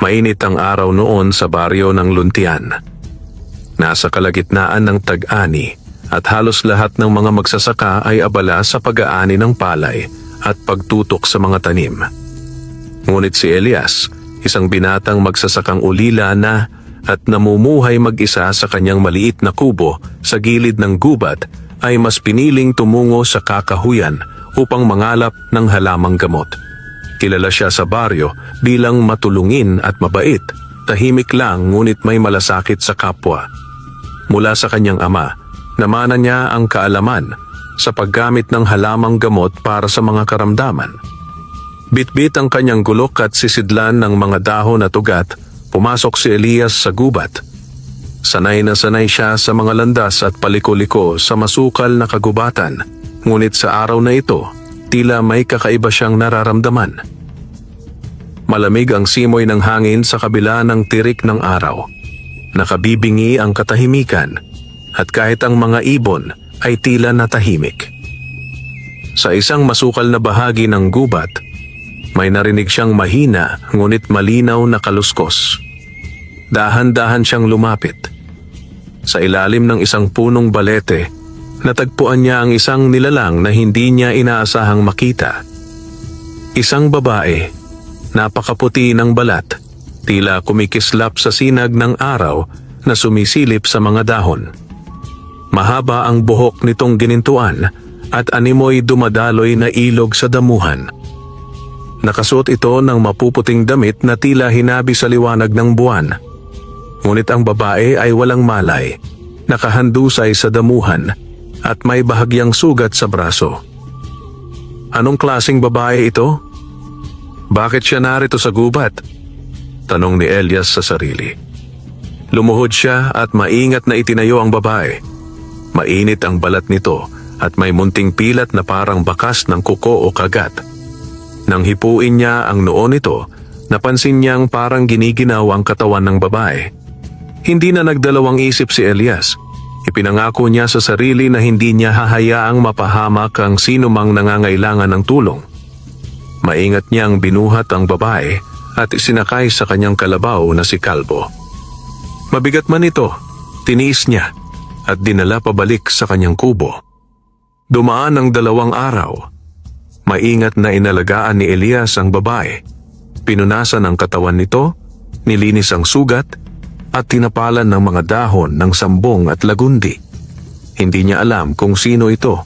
Mainit ang araw noon sa baryo ng Luntian. Nasa kalagitnaan ng tag-ani at halos lahat ng mga magsasaka ay abala sa pag-aani ng palay at pagtutok sa mga tanim. Ngunit si Elias, isang binatang magsasakang ulila na at namumuhay mag-isa sa kanyang maliit na kubo sa gilid ng gubat, ay mas piniling tumungo sa kakahuyan upang mangalap ng halamang gamot. Kilala siya sa baryo bilang matulungin at mabait, tahimik lang ngunit may malasakit sa kapwa. Mula sa kanyang ama, namana niya ang kaalaman sa paggamit ng halamang gamot para sa mga karamdaman. Bitbit ang kanyang gulok at sisidlan ng mga dahon at ugat, pumasok si Elias sa gubat. Sanay na sanay siya sa mga landas at paliko-liko sa masukal na kagubatan, ngunit sa araw na ito, tila may kakaiba siyang nararamdaman. Malamig ang simoy ng hangin sa kabila ng tirik ng araw. Nakabibingi ang katahimikan, at kahit ang mga ibon ay tila natahimik. Sa isang masukal na bahagi ng gubat, may narinig siyang mahina ngunit malinaw na kaluskos. Dahan-dahan siyang lumapit. Sa ilalim ng isang punong balete, natagpuan niya ang isang nilalang na hindi niya inaasahang makita. Isang babae, napakaputi ng balat, tila kumikislap sa sinag ng araw na sumisilip sa mga dahon. Mahaba ang buhok nitong ginintuan at animoy dumadaloy na ilog sa damuhan. Nakasuot ito ng mapuputing damit na tila hinabi sa liwanag ng buwan. Ngunit ang babae ay walang malay, nakahandusay sa damuhan at may bahagyang sugat sa braso. Anong klaseng babae ito? Bakit siya narito sa gubat? Tanong ni Elias sa sarili. Lumuhod siya at maingat na itinayo ang babae. Mainit ang balat nito at may munting pilat na parang bakas ng kuko o kagat. Nang hipuin niya ang noo nito, napansin niyang parang giniginaw ang katawan ng babae. Hindi na nagdalawang isip si Elias. Ipinangako niya sa sarili na hindi niya hahayaang mapahamak ang sinumang nangangailangan ng tulong. Maingat niyang binuhat ang babae at isinakay sa kanyang kalabaw na si Kalbo. Mabigat man ito, tiniis niya at dinala pabalik sa kanyang kubo. Dumaan ang 2 araw. Maingat na inalagaan ni Elias ang babae. Pinunasan ang katawan nito, nilinis ang sugat, at tinapalan ng mga dahon ng sambong at lagundi. Hindi niya alam kung sino ito,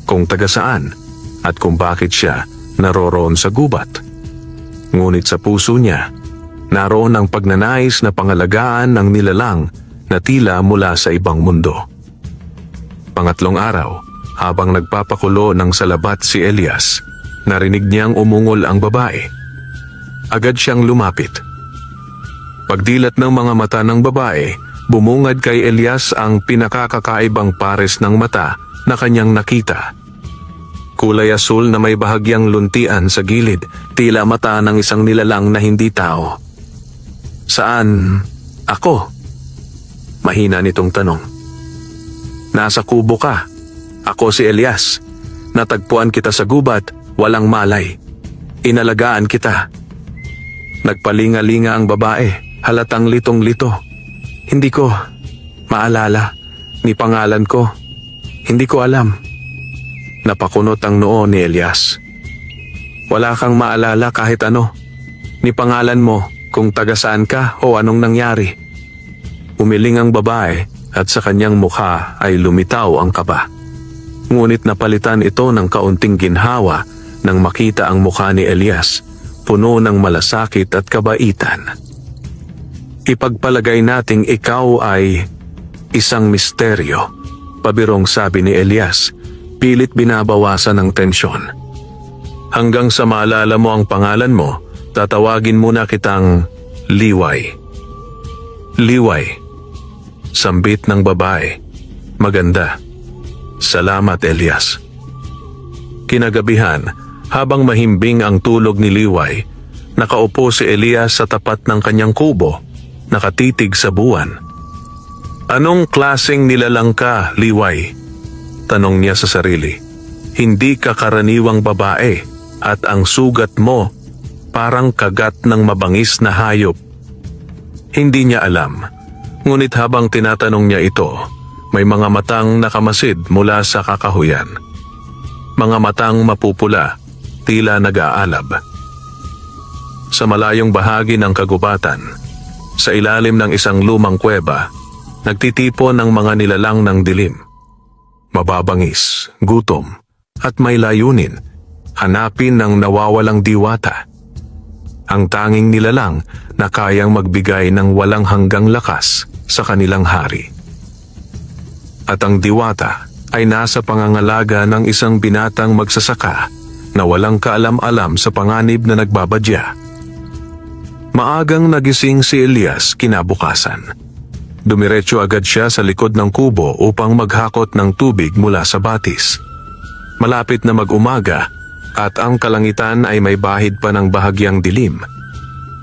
kung taga saan, at kung bakit siya naroroon sa gubat. Ngunit sa puso niya, naroon ang pagnanais na pangalagaan ng nilalang na tila mula sa ibang mundo. 3 araw, habang nagpapakulo ng salabat si Elias, narinig niyang umungol ang babae. Agad siyang lumapit. Pagdilat ng mga mata ng babae, bumungad kay Elias ang pinakakakaibang pares ng mata na kanyang nakita. Kulay asul na may bahagyang luntian sa gilid, tila mata ng isang nilalang na hindi tao. Saan ako? Mahina nitong tanong. Nasa kubo ka. Ako si Elias. Natagpuan kita sa gubat, walang malay. Inalagaan kita. Nagpalinga-linga ang babae. Halatang litong-lito. Hindi ko maalala ni pangalan ko. Hindi ko alam. Napakunot ang noo ni Elias. Wala kang maalala kahit ano. Ni pangalan mo, kung taga saan ka o anong nangyari. Umiling ang babae at sa kanyang mukha ay lumitaw ang kaba. Ngunit napalitan ito ng kaunting ginhawa nang makita ang mukha ni Elias, puno ng malasakit at kabaitan. Ipagpalagay nating ikaw ay isang misteryo, pabirong sabi ni Elias, pilit binabawasan ng tensyon. Hanggang sa maalala mo ang pangalan mo, tatawagin muna kitang Liway. Liway. Sambit ng babae. Maganda. Salamat, Elias. Kinagabihan, habang mahimbing ang tulog ni Liway, nakaupo si Elias sa tapat ng kanyang kubo, nakatitig sa buwan. Anong klaseng nilalang ka, Liway? Tanong niya sa sarili. Hindi ka karaniwang babae at ang sugat mo parang kagat ng mabangis na hayop Hindi niya alam. Ngunit habang tinatanong niya ito, may mga matang nakamasid mula sa kakahuyan. Mga matang mapupula, tila nag-aalab. Sa malayong bahagi ng kagubatan, sa ilalim ng isang lumang kuweba, nagtitipon ang mga nilalang ng dilim. Mababangis, gutom, at may layunin, hanapin ng nawawalang diwata. Ang tanging nilalang na kayang magbigay ng walang hanggang lakas sa kanilang hari. At ang diwata ay nasa pangangalaga ng isang binatang magsasaka na walang kaalam-alam sa panganib na nagbabadya. Maagang nagising si Elias kinabukasan. Dumiretso agad siya sa likod ng kubo upang maghakot ng tubig mula sa batis. Malapit na mag-umaga at ang kalangitan ay may bahid pa ng bahagyang dilim.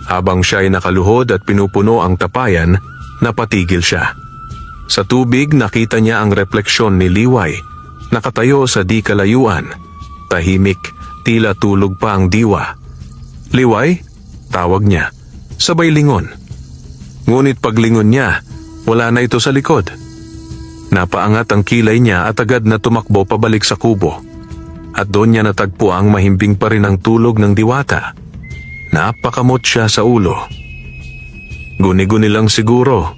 Habang siya ay nakaluhod at pinupuno ang tapayan, napatigil siya. Sa tubig nakita niya ang refleksyon ni Liway, nakatayo sa di kalayuan. Tahimik, tila tulog pa ang diwa. "Liway?" tawag niya. Sabay lingon. Ngunit paglingon niya, wala na ito sa likod. Napaangat ang kilay niya at agad na tumakbo pabalik sa kubo. At doon niya natagpo ang mahimbing pa rin ang tulog ng diwata. Napakamot siya sa ulo. Guni-guni lang siguro.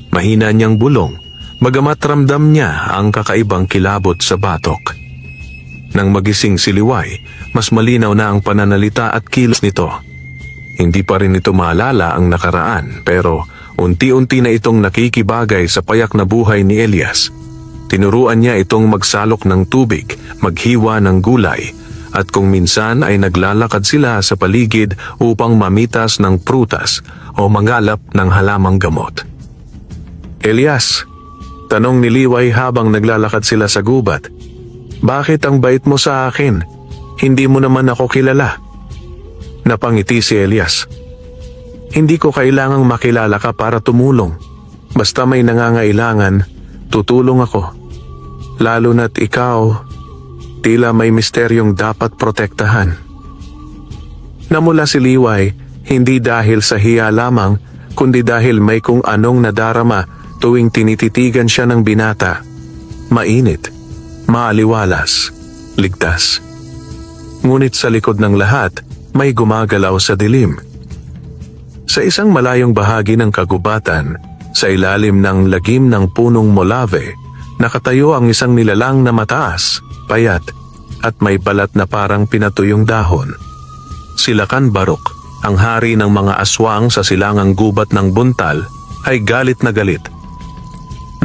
Mahina niyang bulong, bagamat ramdam niya ang kakaibang kilabot sa batok. Nang magising si Liway, mas malinaw na ang pananalita at kilos nito. Hindi pa rin ito maalala ang nakaraan, pero unti-unti na itong nakikibagay sa payak na buhay ni Elias. Tinuruan niya itong magsalok ng tubig, maghiwa ng gulay, at kung minsan ay naglalakad sila sa paligid upang mamitas ng prutas o mangalap ng halamang gamot. "Elias," tanong ni Liway habang naglalakad sila sa gubat, "bakit ang bait mo sa akin? Hindi mo naman ako kilala." Napangiti si Elias. "Hindi ko kailangang makilala ka para tumulong. Basta may nangangailangan, tutulong ako. Lalo na't ikaw, tila may misteryong dapat protektahan." Namula si Liway, hindi dahil sa hiya lamang, kundi dahil may kung anong nadarama tuwing tinititigan siya ng binata. Mainit, maaliwalas, ligtas. Ngunit sa likod ng lahat, may gumagalaw sa dilim. Sa isang malayong bahagi ng kagubatan, sa ilalim ng lagim ng punong molave, nakatayo ang isang nilalang na mataas, payat, at may balat na parang pinatuyong dahon. Si Lakan Barok, ang hari ng mga aswang sa silangang gubat ng Buntal, ay galit na galit.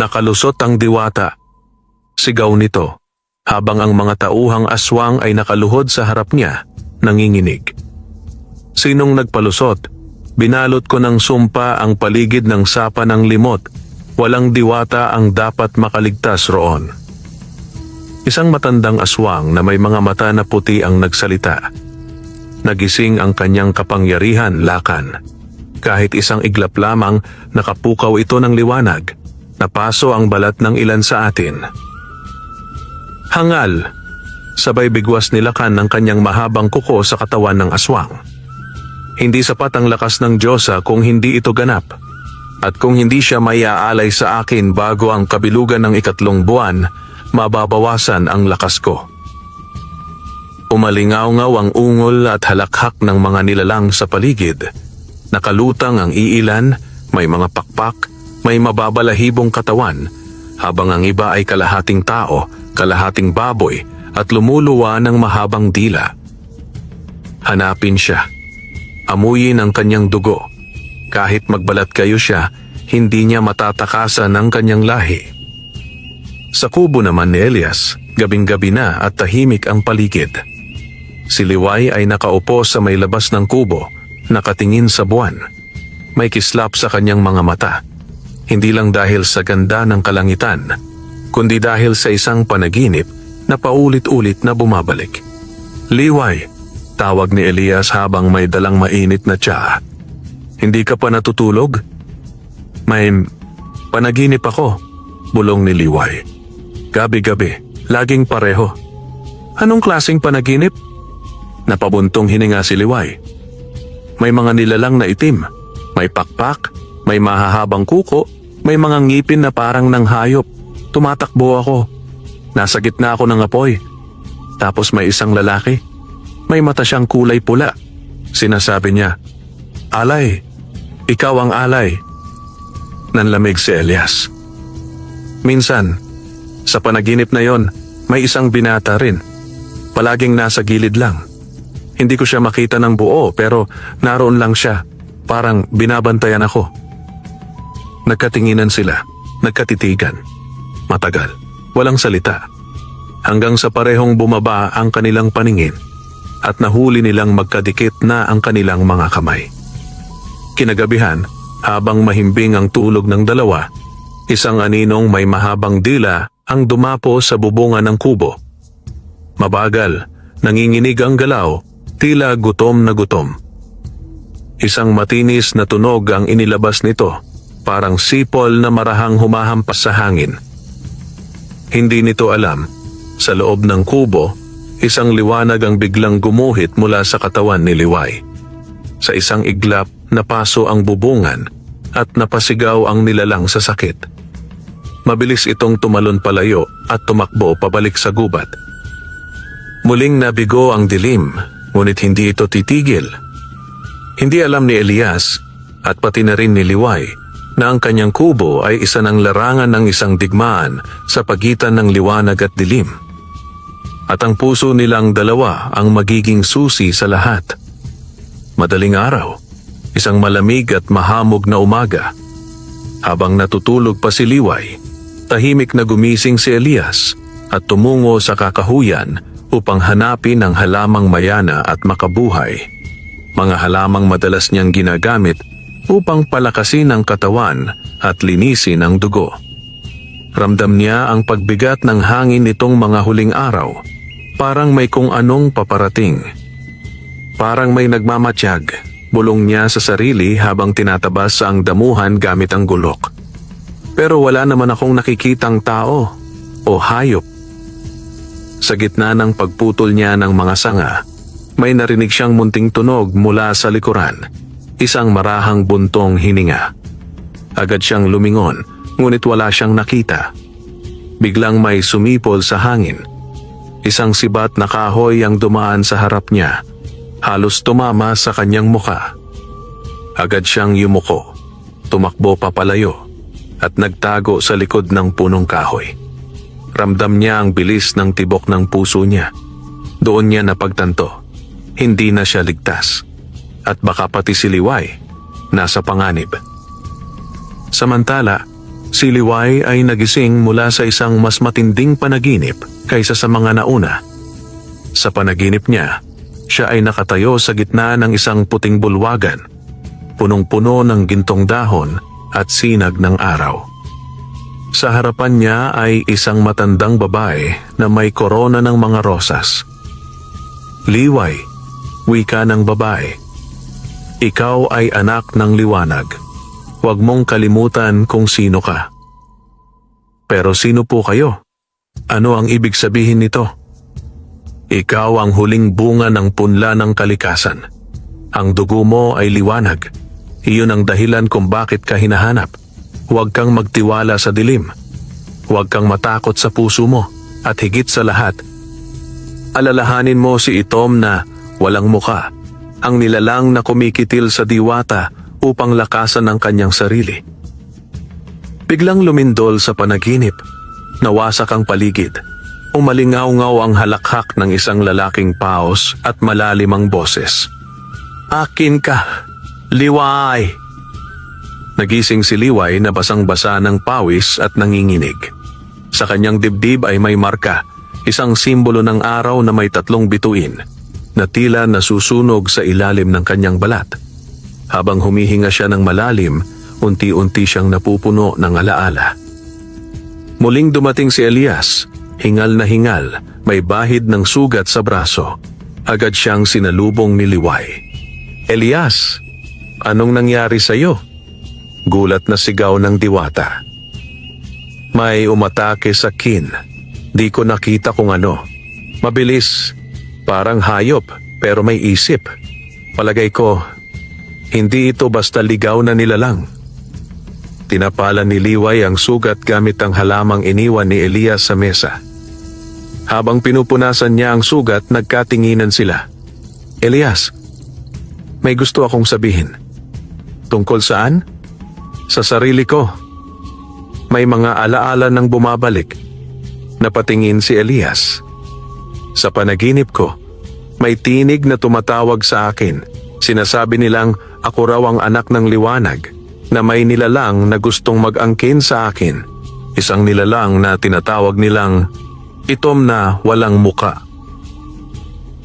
Nakalusot ang diwata. Sigaw nito, habang ang mga tauhang aswang ay nakaluhod sa harap niya, nanginginig. "Sinong nagpalusot? Binalot ko ng sumpa ang paligid ng sapa ng limot. Walang diwata ang dapat makaligtas roon." Isang matandang aswang na may mga mata na puti ang nagsalita. Nagising ang kanyang kapangyarihan, Lakan. Kahit isang iglap lamang, nakapukaw ito ng liwanag. Napaso ang balat ng ilan sa atin. "Hangal!" Sabay bigwas ni Lakan ng kanyang mahabang kuko sa katawan ng aswang. Hindi sapat ang lakas ng Diyosa kung hindi ito ganap. At kung hindi siya maiaalay sa akin bago ang kabilugan ng 3 buwan, mababawasan ang lakas ko. Umalingaw-ngaw ang ungol at halakhak ng mga nilalang sa paligid. Nakalutang ang iilan, may mga pakpak, may mababalahibong katawan, habang ang iba ay kalahating tao, kalahating baboy, at lumuluwa ng mahabang dila. Hanapin siya. Amuyin ang kanyang dugo. Kahit magbalat kayo siya, hindi niya matatakasan ang kanyang lahi. Sa kubo naman ni Elias, gabing-gabi na at tahimik ang paligid. Si Liway ay nakaupo sa may labas ng kubo, nakatingin sa buwan. May kislap sa kanyang mga mata. Hindi lang dahil sa ganda ng kalangitan, kundi dahil sa isang panaginip na paulit-ulit na bumabalik. "Liway," tawag ni Elias habang may dalang mainit na tsaa. "Hindi ka pa natutulog?" "May panaginip ako," bulong ni Liway. "Gabi-gabi, laging pareho." "Anong klaseng panaginip?" Napabuntong hininga si Liway. "May mga nilalang na itim, may pakpak, May mahahabang kuko, may mga ngipin na parang ng hayop. Tumatakbo ako. Nasa gitna ako ng apoy. Tapos may isang lalaki. May mata siyang kulay pula. Sinasabi niya, "Alay, ikaw ang alay." Nanlamig si Elias. Minsan, sa panaginip na yon, may isang binata rin. Palaging nasa gilid lang. Hindi ko siya makita ng buo pero naroon lang siya. Parang binabantayan ako. Nagkatinginan sila, nagkatitigan. Matagal, walang salita. Hanggang sa parehong bumaba ang kanilang paningin at nahuli nilang magkadikit na ang kanilang mga kamay. Kinagabihan, habang mahimbing ang tulog ng dalawa, isang aninong may mahabang dila ang dumapo sa bubungan ng kubo. Mabagal, nanginginig ang galaw, tila gutom na gutom. Isang matinis na tunog ang inilabas nito, parang sipol na marahang humahampas sa hangin. Hindi nito alam, sa loob ng kubo, isang liwanag ang biglang gumuhit mula sa katawan ni Liway. Sa isang iglap, napaso ang bubungan at napasigaw ang nilalang sa sakit. Mabilis itong tumalon palayo at tumakbo pabalik sa gubat. Muling nabigo ang dilim, ngunit hindi ito titigil. Hindi alam ni Elias at pati na rin ni Liway na ang kanyang kubo ay isa ng larangan ng isang digmaan sa pagitan ng liwanag at dilim. At ang puso nilang dalawa ang magiging susi sa lahat. Madaling araw, isang malamig at mahamog na umaga. Habang natutulog pa si Liway, tahimik na gumising si Elias at tumungo sa kakahuyan upang hanapin ang halamang mayana at makabuhay. Mga halamang madalas niyang ginagamit upang palakasin ang katawan at linisin ang dugo. Ramdam niya ang pagbigat ng hangin nitong mga huling araw, parang may kung anong paparating. Parang may nagmamatiyag, bulong niya sa sarili habang tinatabas ang damuhan gamit ang gulok. Pero wala naman akong nakikitang tao o hayop. Sa gitna ng pagputol niya ng mga sanga, may narinig siyang munting tunog mula sa likuran. Isang marahang buntong hininga. Agad siyang lumingon, ngunit wala siyang nakita. Biglang may sumipol sa hangin. Isang sibat na kahoy ang dumaan sa harap niya. Halos tumama sa kanyang muka. Agad siyang yumuko, tumakbo papalayo, at nagtago sa likod ng punong kahoy. Ramdam niya ang bilis ng tibok ng puso niya. Doon niya napagtanto, hindi na siya ligtas. At baka pati si Liway nasa panganib. Samantala, si Liway ay nagising mula sa isang mas matinding panaginip kaysa sa mga nauna. Sa panaginip niya, siya ay nakatayo sa gitna ng isang puting bulwagan, punong-puno ng gintong dahon at sinag ng araw. Sa harapan niya ay isang matandang babae na may korona ng mga rosas. "Liway," wika ng babae. "Ikaw ay anak ng liwanag. Huwag mong kalimutan kung sino ka." "Pero sino po kayo? Ano ang ibig sabihin nito?" "Ikaw ang huling bunga ng punla ng kalikasan. Ang dugo mo ay liwanag. Iyon ang dahilan kung bakit ka hinahanap. Huwag kang magtiwala sa dilim. Huwag kang matakot sa puso mo. At higit sa lahat, alalahanin mo si Itom na walang muka, ang nilalang na kumikitil sa diwata upang lakasan ang kanyang sarili." Biglang lumindol sa panaginip. Nawasak ang paligid. Umalingaw-ngaw ang halakhak ng isang lalaking paos at malalim ang boses. "Akin ka, Liway!" Nagising si Liway na basang-basa ng pawis at nanginginig. Sa kanyang dibdib ay may marka, isang simbolo ng araw na may 3 bituin, na tila nasusunog sa ilalim ng kanyang balat. Habang humihinga siya ng malalim, unti-unti siyang napupuno ng alaala. Muling dumating si Elias, hingal na hingal, may bahid ng sugat sa braso. Agad siyang sinalubong ni Liway. "Elias, anong nangyari sa iyo?" Gulat na sigaw ng diwata. "May umatake sa kin. Di ko nakita kung ano. Mabilis. Parang hayop, pero may isip. Palagay ko, hindi ito basta ligaw na nilalang. Tinapala ni Liway ang sugat gamit ang halamang iniwan ni Elias sa mesa. Habang pinupunasan niya ang sugat, nagkatinginan sila. Elias, may gusto akong sabihin. Tungkol saan? Sa sarili ko. May mga alaala nang bumabalik. Napatingin si Elias. Sa panaginip ko, may tinig na tumatawag sa akin. Sinasabi nilang ako raw ang anak ng liwanag, na may nilalang na gustong mag-angkin sa akin. Isang nilalang na tinatawag nilang itom na walang muka.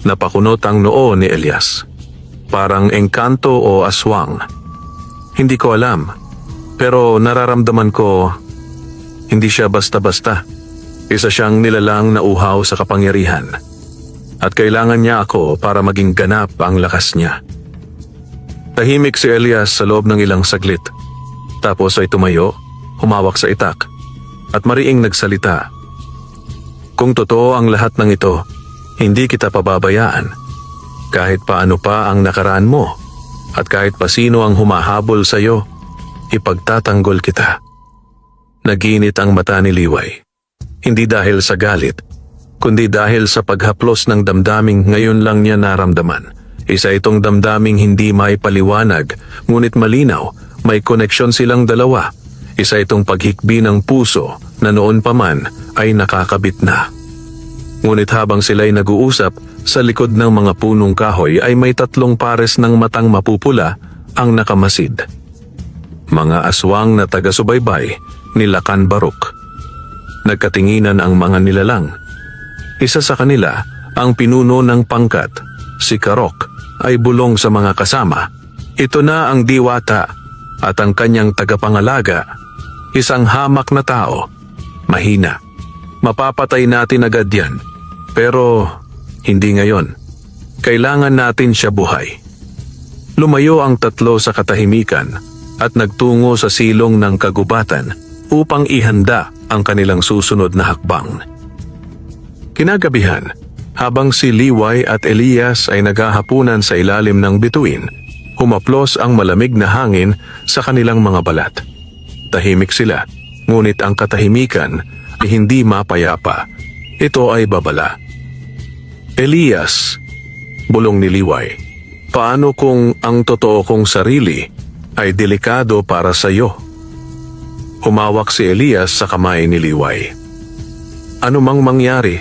Napakunot ang noo ni Elias. Parang engkanto o aswang. Hindi ko alam, pero nararamdaman ko hindi siya basta-basta. Isa siyang nilalang na uhaw sa kapangyarihan. At kailangan niya ako para maging ganap ang lakas niya. Tahimik si Elias sa loob ng ilang saglit. Tapos ay tumayo, humawak sa itak, at mariing nagsalita. Kung totoo ang lahat ng ito, hindi kita pababayaan. Kahit paano pa ang nakaraan mo, at kahit pa sino ang humahabol sa iyo, ipagtatanggol kita. Naginit ang mata ni Liway. Hindi dahil sa galit, kundi dahil sa paghaplos ng damdaming ngayon lang niya naramdaman. Isa itong damdaming hindi maipaliwanag, ngunit malinaw, may koneksyon silang dalawa. Isa itong paghikbi ng puso na noon pa man ay nakakabit na. Ngunit habang sila'y nag-uusap, sa likod ng mga punong kahoy ay may 3 pares ng matang mapupula ang nakamasid. Mga aswang na taga-subaybay ni Lakan Baruk. Nagkatinginan ang mga nilalang. Isa sa kanila, ang pinuno ng pangkat, si Karok, ay bulong sa mga kasama. Ito na ang diwata at ang kanyang tagapangalaga, isang hamak na tao. Mahina. Mapapatay natin agad yan. Pero hindi ngayon. Kailangan natin siya buhay. Lumayo ang 3 sa katahimikan at nagtungo sa silong ng kagubatan upang ihanda ang kanilang susunod na hakbang. Kinagabihan, habang si Liway at Elias ay naghahapunan sa ilalim ng bituin, humaplos ang malamig na hangin sa kanilang mga balat. Tahimik sila, ngunit ang katahimikan ay hindi mapayapa. Ito ay babala. Elias, bulong ni Liway, paano kung ang totoo kong sarili ay delikado para sa iyo? Humawak si Elias sa kamay ni Liway. Ano mang mangyari,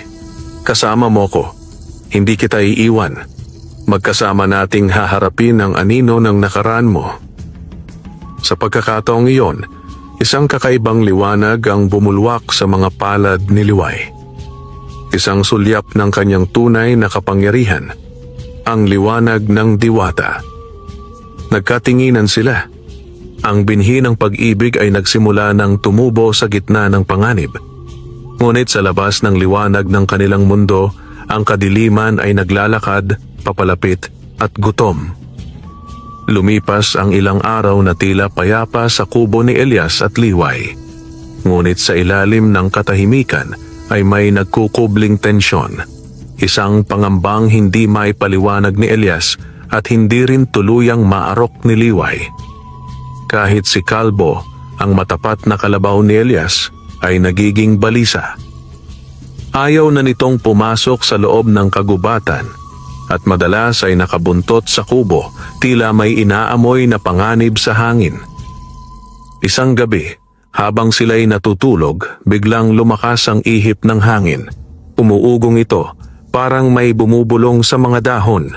kasama mo ko. Hindi kita iiwan. Magkasama nating haharapin ang anino ng nakaraan mo. Sa pagkakataong iyon, isang kakaibang liwanag ang bumulwak sa mga palad ni Liway. Isang sulyap ng kanyang tunay na kapangyarihan, ang liwanag ng diwata. Nagkatinginan sila. Ang binhi ng pag-ibig ay nagsimula ng tumubo sa gitna ng panganib. Ngunit sa labas ng liwanag ng kanilang mundo, ang kadiliman ay naglalakad, papalapit at gutom. Lumipas ang ilang araw na tila payapa sa kubo ni Elias at Liway. Ngunit sa ilalim ng katahimikan ay may nagkukubling tensyon. Isang pangambang hindi maipaliwanag ni Elias at hindi rin tuluyang maarok ni Liway. Kahit si Kalbo, ang matapat na kalabaw ni Elias, ay nagiging balisa. Ayaw na nitong pumasok sa loob ng kagubatan at madalas ay nakabuntot sa kubo, tila may inaamoy na panganib sa hangin. Isang gabi, habang sila'y natutulog, biglang lumakas ang ihip ng hangin. Umuugong ito, parang may bumubulong sa mga dahon.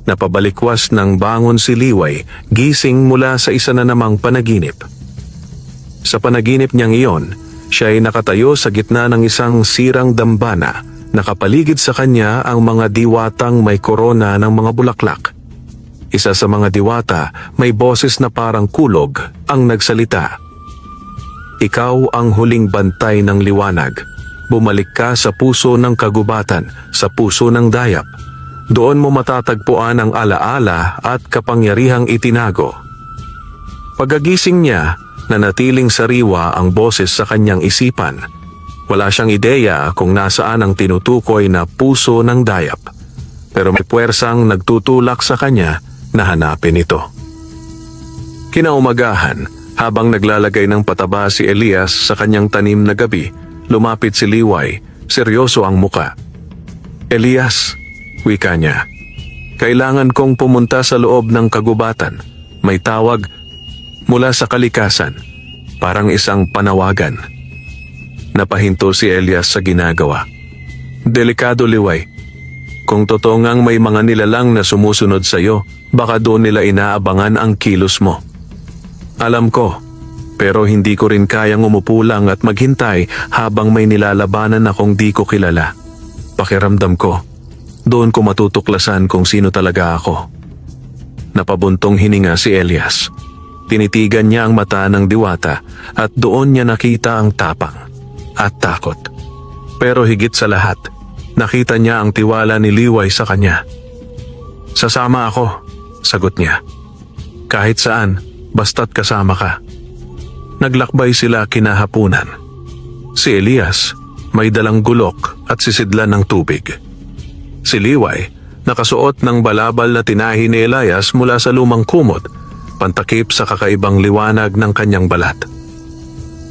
Napabalikwas ng bangon si Liway, gising mula sa isa na namang panaginip. Sa panaginip niyang iyon, siya ay nakatayo sa gitna ng isang sirang dambana. Nakapaligid sa kanya ang mga diwatang may korona ng mga bulaklak. Isa sa mga diwata, may boses na parang kulog, ang nagsalita. Ikaw ang huling bantay ng liwanag. Bumalik ka sa puso ng kagubatan, sa puso ng dayap. Doon mo matatagpuan ang alaala at kapangyarihang itinago. Pagkagising niya, nanatiling sariwa ang boses sa kanyang isipan. Wala siyang ideya kung nasaan ang tinutukoy na puso ng dayap. Pero may puwersang nagtutulak sa kanya na hanapin ito. Kinaumagahan, Habang naglalagay ng pataba si Elias sa kanyang tanim na gabi, lumapit si Liway, seryoso ang muka. Elias, wika niya, kailangan kong pumunta sa loob ng kagubatan. May tawag mula sa kalikasan, parang isang panawagan. Napahinto si Elias sa ginagawa. Delikado, Liway. Kung totoo ngang may mga nilalang na sumusunod sa iyo, baka doon nila inaabangan ang kilos mo. Alam ko, pero hindi ko rin kayang umupo lang at maghintay habang may nilalabanan akong di ko kilala. Pakiramdam ko, doon ko matutuklasan kung sino talaga ako. Napabuntong hininga si Elias. Tinitigan niya ang mata ng diwata at doon niya nakita ang tapang at takot. Pero higit sa lahat, nakita niya ang tiwala ni Liway sa kanya. Sasama ako, sagot niya. Kahit saan, basta't kasama ka. Naglakbay sila kinahapunan. Si Elias may dalang gulok at sisidlan ng tubig. Si Liway nakasuot ng balabal na tinahi ni Elias mula sa lumang kumot, pantakip sa kakaibang liwanag ng kanyang balat.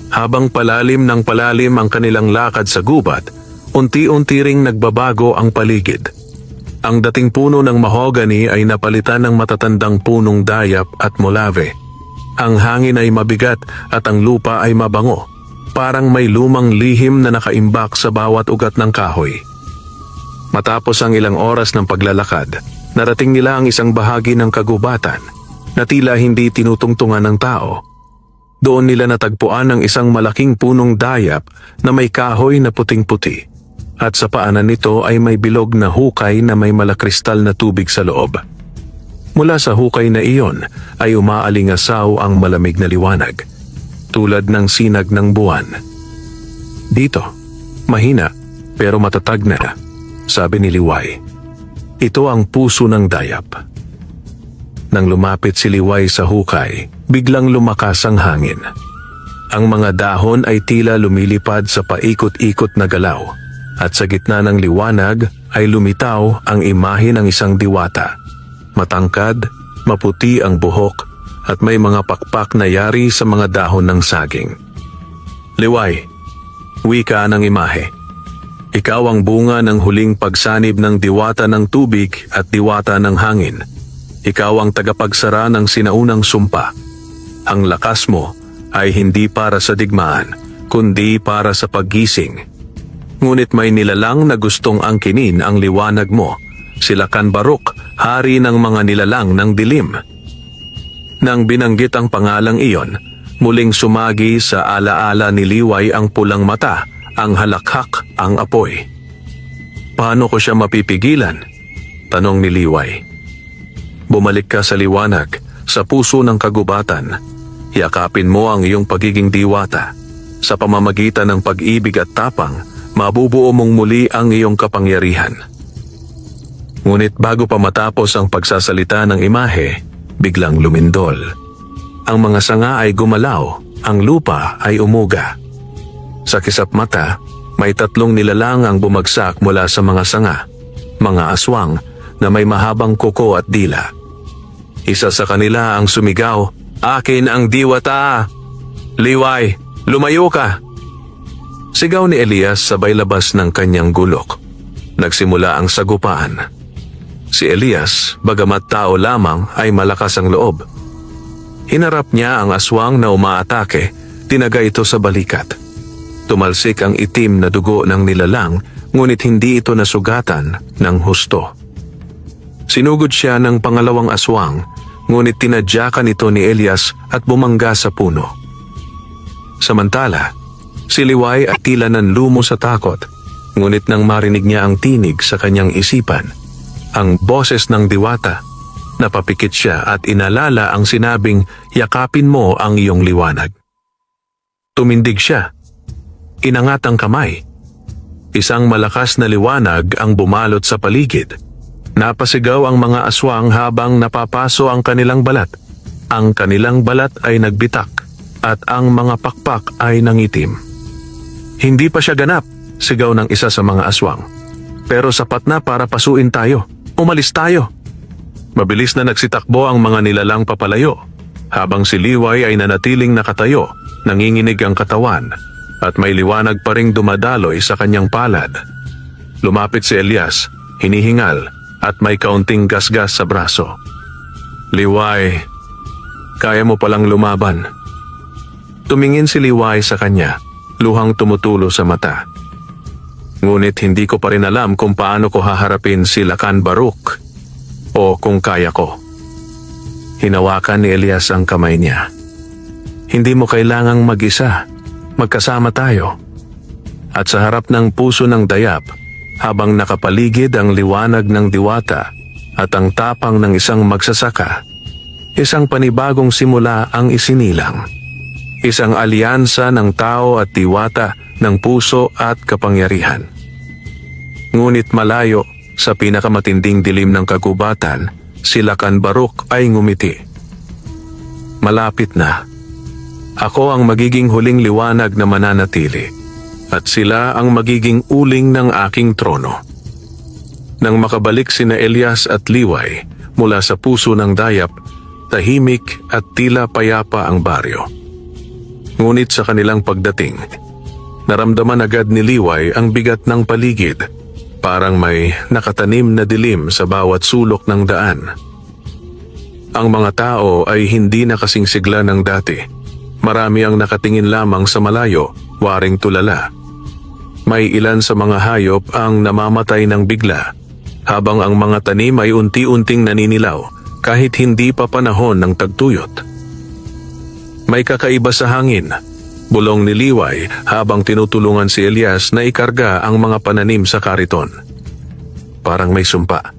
Habang palalim ng palalim ang kanilang lakad sa gubat, unti-unti ring nagbabago ang paligid. Ang dating puno ng mahogany ay napalitan ng matatandang punong dayap at molave. Ang hangin ay mabigat at ang lupa ay mabango, parang may lumang lihim na nakaimbak sa bawat ugat ng kahoy. Matapos ang ilang oras ng paglalakad, narating nila ang isang bahagi ng kagubatan na tila hindi tinutungtungan ng tao. Doon nila natagpuan ang isang malaking punong dayap na may kahoy na puting-puti, at sa paanan nito ay may bilog na hukay na may malakristal na tubig sa loob. Mula sa hukay na iyon ay umaalingasaw ang malamig na liwanag, tulad ng sinag ng buwan. Dito, mahina pero matatag na, sabi ni Liway. Ito ang puso ng dayap. Nang lumapit si Liway sa hukay, biglang lumakas ang hangin. Ang mga dahon ay tila lumilipad sa paikot-ikot na galaw, at sa gitna ng liwanag ay lumitaw ang imahe ng isang diwata. Matangkad, maputi ang buhok, at may mga pakpak na yari sa mga dahon ng saging. Liway, wika ng imahe. Ikaw ang bunga ng huling pagsanib ng diwata ng tubig at diwata ng hangin. Ikaw ang tagapagsara ng sinaunang sumpa. Ang lakas mo ay hindi para sa digmaan, kundi para sa paggising. Ngunit may nilalang na gustong angkinin ang liwanag mo. Sila Kanbaruk, hari ng mga nilalang ng dilim. Nang binanggit ang pangalang iyon, muling sumagi sa alaala ni Liway ang pulang mata, ang halakhak, ang apoy. Paano ko siya mapipigilan? Tanong ni Liway. Bumalik ka sa liwanag, sa puso ng kagubatan. Yakapin mo ang iyong pagiging diwata. Sa pamamagitan ng pag-ibig at tapang, mabubuo mong muli ang iyong kapangyarihan. Ngunit bago pa matapos ang pagsasalita ng imahe, biglang lumindol. Ang mga sanga ay gumalaw, ang lupa ay umuga. Sa kisap mata, may 3 nilalang ang bumagsak mula sa mga sanga, mga aswang na may mahabang kuko at dila. Isa sa kanila ang sumigaw, "Akin ang diwata! Liway, lumayo ka!" Sigaw ni Elias sabay labas ng kanyang gulok. Nagsimula ang sagupaan. Si Elias, bagamat tao lamang, ay malakas ang loob. Hinarap niya ang aswang na umaatake, tinaga ito sa balikat. Tumalsik ang itim na dugo ng nilalang, ngunit hindi ito nasugatan ng husto. Sinugod siya ng pangalawang aswang, ngunit tinadyakan ito ni Elias at bumangga sa puno. Samantala, si Liway ay tila nanlumo sa takot, ngunit nang marinig niya ang tinig sa kanyang isipan, ang boses ng diwata, napapikit siya at inalala ang sinabing, "Yakapin mo ang iyong liwanag." Tumindig siya. Inangat ang kamay. Isang malakas na liwanag ang bumalot sa paligid. Napasigaw ang mga aswang habang napapaso ang kanilang balat. Ang kanilang balat ay nagbitak at ang mga pakpak ay nangitim. Hindi pa siya ganap, sigaw ng isa sa mga aswang. Pero sapat na para pasuin tayo. Umalis tayo. Mabilis na nagsitakbo ang mga nilalang papalayo. habang si Liway ay nanatiling nakatayo, nanginginig ang katawan, at may liwanag pa ring dumadaloy sa kanyang palad. Lumapit si Elias, hinihingal, at may kaunting gasgas sa braso. Liway, kaya mo palang lumaban. Tumingin si Liway sa kanya, luhang tumutulo sa mata. Ngunit hindi ko pa rin alam kung paano ko haharapin si Lakan Baruk o kung kaya ko. Hinawakan ni Elias ang kamay niya. Hindi mo kailangang mag-isa, magkasama tayo. At sa harap ng puso ng dayap, habang nakapaligid ang liwanag ng diwata at ang tapang ng isang magsasaka, isang panibagong simula ang isinilang. Isang alyansa ng tao at diwata, ng puso at kapangyarihan. Ngunit malayo sa pinakamatinding dilim ng kagubatan, si Lakan Baruk ay ngumiti. Malapit na. Ako ang magiging huling liwanag na mananatili, at sila ang magiging uling ng aking trono. Nang makabalik sina Elias at Liway mula sa puso ng dayap, tahimik at tila payapa ang baryo. Ngunit sa kanilang pagdating, naramdaman agad ni Liway ang bigat ng paligid, parang may nakatanim na dilim sa bawat sulok ng daan. Ang mga tao ay hindi na kasing sigla ng dati. Marami ang nakatingin lamang sa malayo, waring tulala. May ilan sa mga hayop ang namamatay ng bigla, habang ang mga tanim ay unti-unting naninilaw kahit hindi pa panahon ng tagtuyot. May kakaiba sa hangin, bulong ni Liway habang tinutulungan si Elias na ikarga ang mga pananim sa kariton. Parang may sumpa.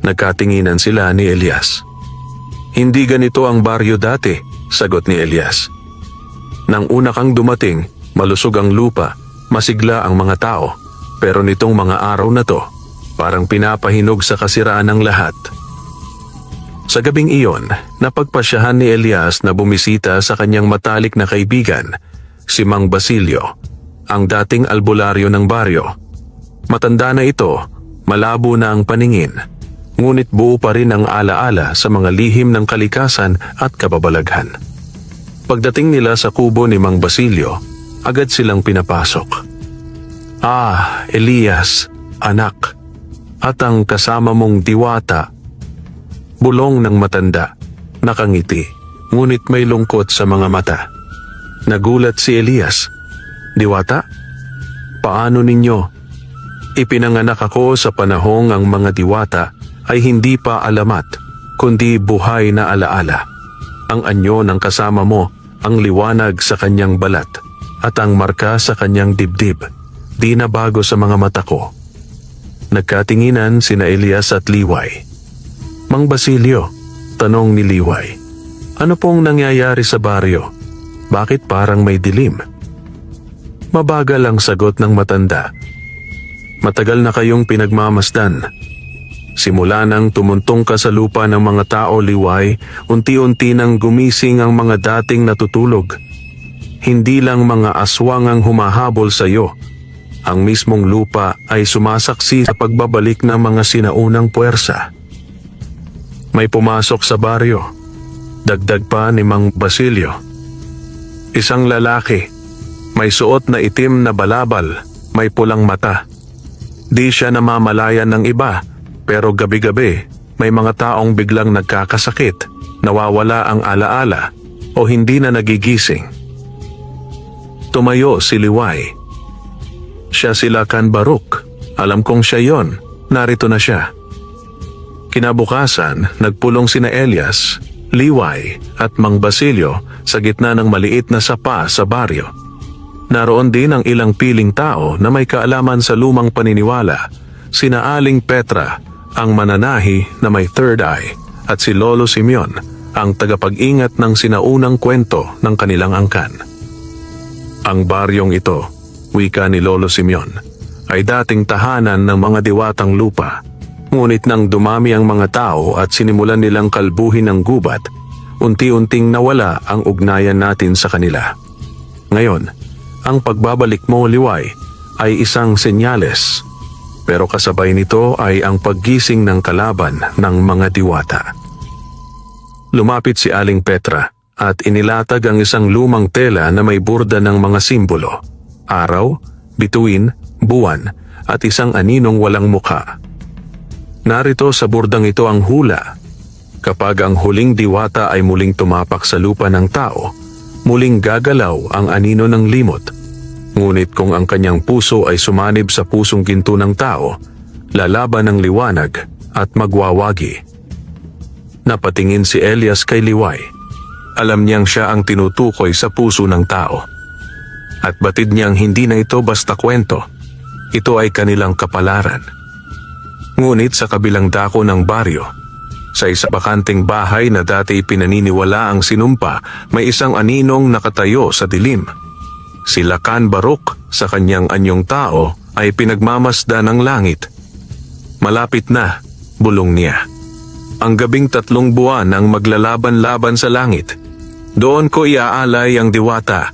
Nagkatinginan sila ni Elias. Hindi ganito ang baryo dati, sagot ni Elias. Nang una kang dumating, malusog ang lupa, masigla ang mga tao, pero nitong mga araw na to, parang pinapahinog sa kasiraan ng lahat. Sa gabing iyon, napagpasyahan ni Elias na bumisita sa kanyang matalik na kaibigan, si Mang Basilio, ang dating albularyo ng baryo. Matanda na ito, malabo na ang paningin, ngunit buo pa rin ang alaala sa mga lihim ng kalikasan at kababalaghan. Pagdating nila sa kubo ni Mang Basilio, agad silang pinapasok. Ah, Elias, anak, at ang kasama mong diwata. Bulong ng matanda, nakangiti, ngunit may lungkot sa mga mata. Nagulat si Elias. Diwata? Paano ninyo? Ipinanganak ako sa panahong ang mga diwata ay hindi pa alamat, kundi buhay na alaala. Ang anyo ng kasama mo, ang liwanag sa kanyang balat, at ang marka sa kanyang dibdib, di na bago sa mga mata ko. Nagkatinginan sina Elias at Liway. Mang Basilio, tanong ni Liway, ano pong nangyayari sa baryo? Bakit parang may dilim? Mabagal ang sagot ng matanda. Matagal na kayong pinagmamasdan. Simula nang tumuntong ka sa lupa ng mga tao, Liway, unti-unti nang gumising ang mga dating natutulog. Hindi lang mga aswang ang humahabol sa iyo. Ang mismong lupa ay sumasaksi sa pagbabalik ng mga sinaunang puwersa. May pumasok sa baryo. Dagdag pa ni Mang Basilio. Isang lalaki, may suot na itim na balabal, may pulang mata. Di siya namamalayan ng iba, pero gabi-gabi may mga taong biglang nagkakasakit, nawawala ang alaala o hindi na nagigising. Tumayo si Liway. Siya si Lakan Baruk. Alam kong siya yon. Narito na siya. Kinabukasan, nagpulong sina Elias, Liway at Mang Basilio sa gitna ng maliit na sapa sa baryo. Naroon din ang ilang piling tao na may kaalaman sa lumang paniniwala, sina Aling Petra, ang mananahi na may third eye, at si Lolo Simeon, ang tagapag-ingat ng sinaunang kwento ng kanilang angkan. Ang baryong ito, wika ni Lolo Simeon, ay dating tahanan ng mga diwatang lupa. Ngunit nang dumami ang mga tao at sinimulan nilang kalbuhin ng gubat, unti-unting nawala ang ugnayan natin sa kanila. Ngayon, ang pagbabalik mo, Liway, ay isang senyales, pero kasabay nito ay ang paggising ng kalaban ng mga diwata. lumapit si Aling Petra at inilatag ang isang lumang tela na may burda ng mga simbolo, araw, bituin, buwan, at isang aninong walang mukha. Narito sa burdang ito ang hula. Kapag ang huling diwata ay muling tumapak sa lupa ng tao, muling gagalaw ang anino ng limot. Ngunit kung ang kanyang puso ay sumanib sa pusong ginto ng tao, lalaban ng liwanag at magwawagi. Napatingin si Elias kay Liway. Alam niyang siya ang tinutukoy sa puso ng tao. At batid niyang hindi na ito basta kwento. Ito ay kanilang kapalaran. Ngunit sa kabilang dako ng baryo, sa isa bakanting bahay na dati pinaniniwala ang sinumpa, may isang aninong nakatayo sa dilim. Si Lakan Barok sa kanyang anyong tao ay pinagmamasda ng langit. Malapit na, bulong niya. Ang gabing 3 buwan ang maglalaban-laban sa langit. Doon ko iaalay ang diwata,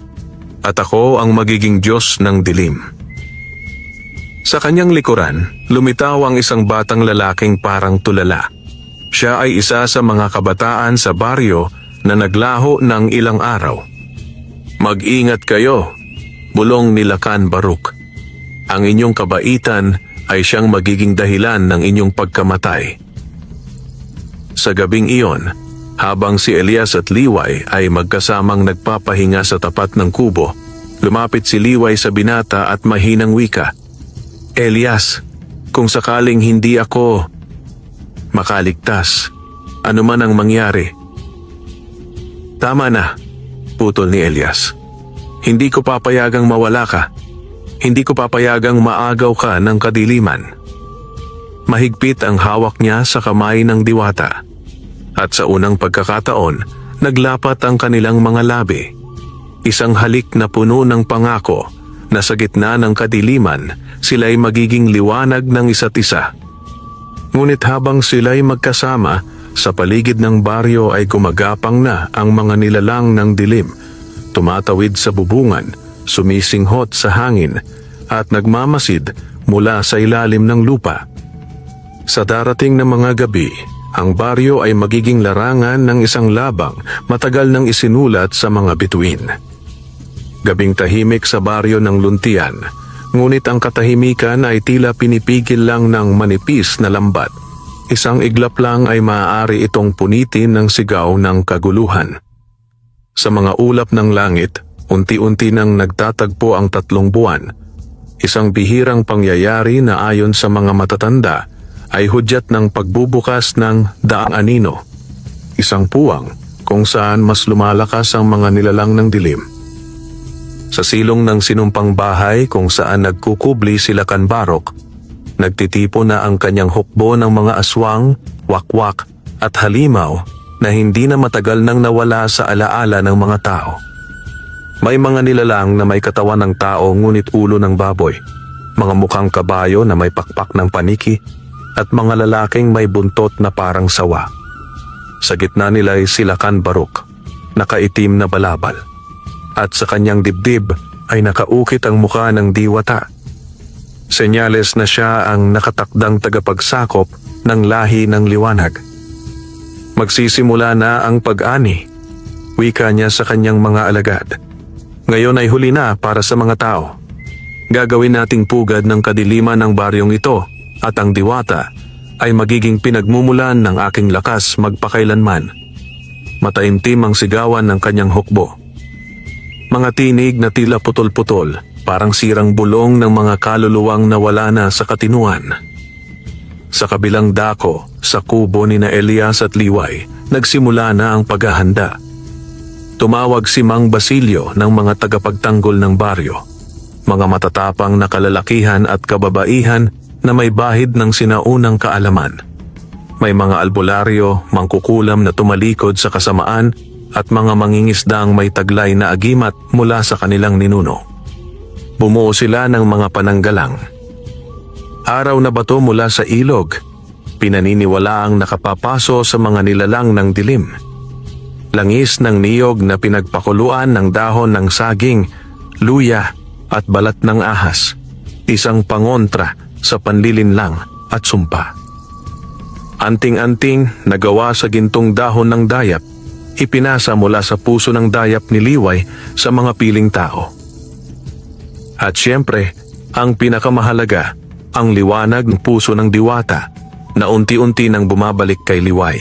at ako ang magiging Diyos ng dilim. Sa kanyang likuran, lumitaw ang isang batang lalaking parang tulala. Siya ay isa sa mga kabataan sa baryo na naglaho ng ilang araw. Mag-ingat kayo, bulong ni Lakan Barok. Ang inyong kabaitan ay siyang magiging dahilan ng inyong pagkamatay. Sa gabing iyon, habang si Elias at Liway ay magkasamang nagpapahinga sa tapat ng kubo, lumapit si Liway sa binata at mahinang wika. Elias, kung sakaling hindi ako makaligtas, ano man ang mangyari. Tama na, putol ni Elias. Hindi ko papayagang mawala ka. Hindi ko papayagang maagaw ka ng kadiliman. Mahigpit ang hawak niya sa kamay ng diwata. At sa unang pagkakataon, naglapat ang kanilang mga labi. Isang halik na puno ng pangako na sa gitna ng kadiliman, sila'y magiging liwanag ng isa't isa. Ngunit habang sila'y magkasama, sa paligid ng baryo ay gumagapang na ang mga nilalang ng dilim, tumatawid sa bubungan, sumisinghot sa hangin, at nagmamasid mula sa ilalim ng lupa. Sa darating na mga gabi, ang baryo ay magiging larangan ng isang labang matagal nang isinulat sa mga bituin. Gabing tahimik sa baryo ng Luntian, ngunit ang katahimikan ay tila pinipigil lang ng manipis na lambat. Isang iglap lang ay maaari itong punitin ng sigaw ng kaguluhan. Sa mga ulap ng langit, unti-unti nang nagtatagpo ang 3 buwan. Isang bihirang pangyayari na ayon sa mga matatanda ay hudyat ng pagbubukas ng daang anino. Isang puwang kung saan mas lumalakas ang mga nilalang ng dilim. Sa silong ng sinumpang bahay kung saan nagkukubli si Lakan Barok, nagtitipo na ang kanyang hukbo ng mga aswang, wakwak at halimaw na hindi na matagal nang nawala sa alaala ng mga tao. May mga nilalang na may katawan ng tao ngunit ulo ng baboy, mga mukhang kabayo na may pakpak ng paniki, at mga lalaking may buntot na parang sawa. Sa gitna nila ay si Lakan Barok, nakaitim na balabal, at sa kanyang dibdib ay nakaukit ang mukha ng diwata. Senyales na siya ang nakatakdang tagapagsakop ng lahi ng liwanag. Magsisimula na ang pag-ani, wika niya sa kanyang mga alagad. Ngayon ay huli na para sa mga tao. Gagawin nating pugad ng kadiliman ng baryong ito, at ang diwata ay magiging pinagmumulan ng aking lakas magpakailanman. Mataimtim ang sigawan ng kanyang hukbo. Mga tinig na tila putol-putol, parang sirang bulong ng mga kaluluwang nawala na sa katinuan. Sa kabilang dako, sa kubo ni na Elias at Liway, nagsimula na ang paghahanda. Tumawag si Mang Basilio ng mga tagapagtanggol ng baryo, mga matatapang na kalalakihan at kababaihan na may bahid ng sinaunang kaalaman. May mga albularyo, mangkukulam na tumalikod sa kasamaan at mga mangingisdaang may taglay na agimat mula sa kanilang ninuno. Bumuo sila ng mga pananggalang. Araw na bato mula sa ilog, pinaniniwalaang nakapapaso sa mga nilalang ng dilim. Langis ng niyog na pinagpakuluan ng dahon ng saging, luya at balat ng ahas. Isang pangontra sa panlilinlang at sumpa. Anting-anting nagawa sa gintong dahon ng dayap ipinasa mula sa puso ng dayap ni Liway sa mga piling tao. At siyempre, ang pinakamahalaga, ang liwanag ng puso ng diwata na unti-unti nang bumabalik kay Liway.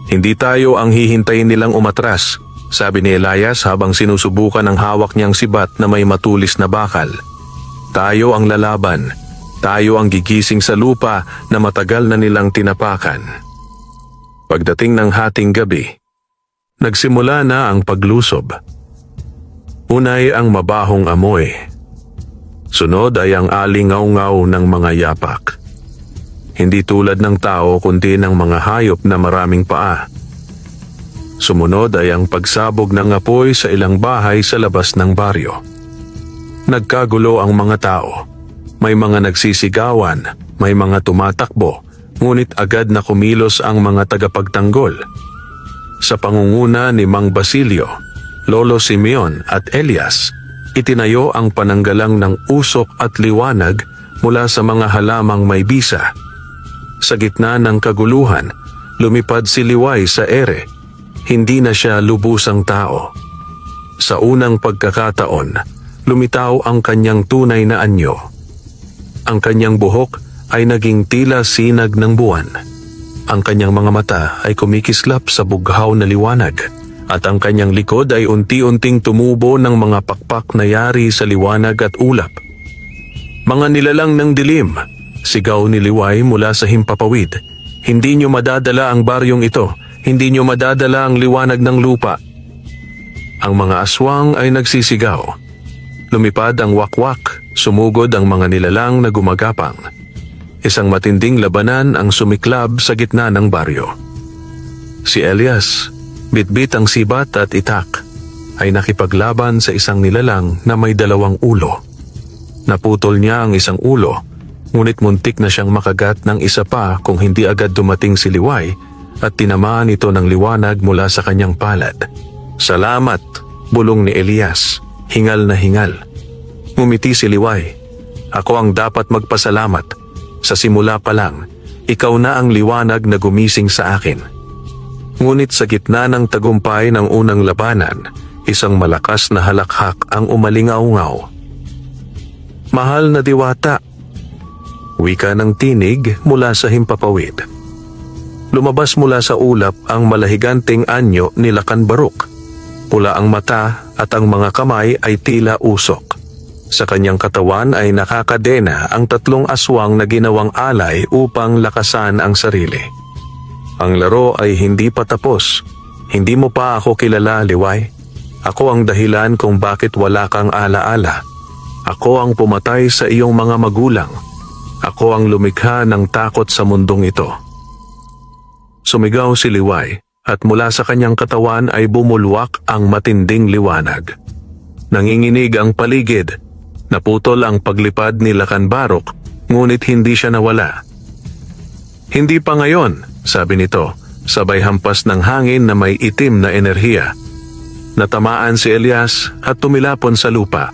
Hindi tayo ang hihintayin nilang umatras, sabi ni Elias habang sinusubukan ang hawak niyang sibat na may matulis na bakal. Tayo ang lalaban, tayo ang gigising sa lupa na matagal na nilang tinapakan. Pagdating ng hating gabi, nagsimula na ang paglusob. Unay ang mabahong amoy. Sunod ay ang alingaw-ngaw ng mga yapak. Hindi tulad ng tao kundi ng mga hayop na maraming paa. Sumunod ay ang pagsabog ng apoy sa ilang bahay sa labas ng baryo. Nagkagulo ang mga tao. May mga nagsisigawan, may mga tumatakbo, ngunit agad na kumilos ang mga tagapagtanggol. Sa pangunguna ni Mang Basilio, Lolo Simeon at Elias, itinayo ang pananggalang ng usok at liwanag mula sa mga halamang may bisa. Sa gitna ng kaguluhan, lumipad si Liway sa ere. Hindi na siya lubusang tao. Sa unang pagkakataon, lumitaw ang kanyang tunay na anyo. Ang kanyang buhok ay naging tila sinag ng buwan. Ang kanyang mga mata ay kumikislap sa bughaw na liwanag. At ang kanyang likod ay unti-unting tumubo ng mga pakpak na yari sa liwanag at ulap. Mga nilalang ng dilim, sigaw ni Liway mula sa himpapawid. Hindi niyo madadala ang baryong ito, hindi niyo madadala ang liwanag ng lupa. Ang mga aswang ay nagsisigaw. Lumipad ang wakwak, sumugod ang mga nilalang na gumagapang. Isang matinding labanan ang sumiklab sa gitna ng baryo. Si Elias, bitbit ang sibat at itak, ay nakipaglaban sa isang nilalang na may 2 ulo. Naputol niya ang isang ulo, ngunit muntik na siyang makagat ng isa pa kung hindi agad dumating si Liway at tinamaan ito ng liwanag mula sa kanyang palad. Salamat, bulong ni Elias, hingal na hingal. Ngumiti si Liway. Ako ang dapat magpasalamat. Sa simula pa lang, ikaw na ang liwanag na gumising sa akin. Ngunit sa gitna ng tagumpay ng unang labanan, isang malakas na halakhak ang umalingaw-ngaw. Mahal na diwata, wika ng tinig mula sa himpapawid. Lumabas mula sa ulap ang malahiganting anyo ni Lakan Baruk. Pula ang mata at ang mga kamay ay tila usok. Sa kanyang katawan ay nakakadena ang 3 aswang na ginawang alay upang lakasan ang sarili. Ang laro ay hindi pa tapos. Hindi mo pa ako kilala, Liway. Ako ang dahilan kung bakit wala kang alaala. Ako ang pumatay sa iyong mga magulang. Ako ang lumikha ng takot sa mundong ito. Sumigaw si Liway at mula sa kanyang katawan ay bumulwak ang matinding liwanag. Nanginginig ang paligid. Naputol ang paglipad ni Lakan Baruk, ngunit hindi siya nawala. Hindi pa ngayon, sabi nito, sabay hampas ng hangin na may itim na enerhiya. Natamaan si Elias at tumilapon sa lupa.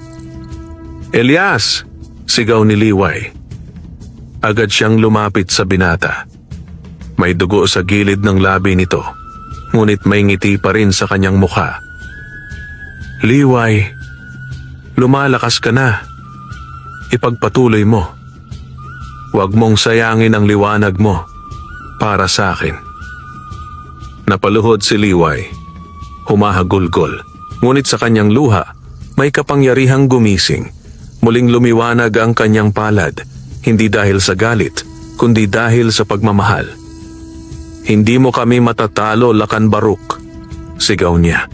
Elias! Sigaw ni Liway. Agad siyang lumapit sa binata. May dugo sa gilid ng labi nito, ngunit may ngiti pa rin sa kanyang mukha. Liway, lumalakas ka na. Ipagpatuloy mo. Huwag mong sayangin ang liwanag mo para sa akin. Napaluhod si Liway. Humahagulgol. Ngunit sa kanyang luha, may kapangyarihang gumising. Muling lumiwanag ang kanyang palad, hindi dahil sa galit, kundi dahil sa pagmamahal. Hindi mo kami matatalo, Lakan Baruk, sigaw niya.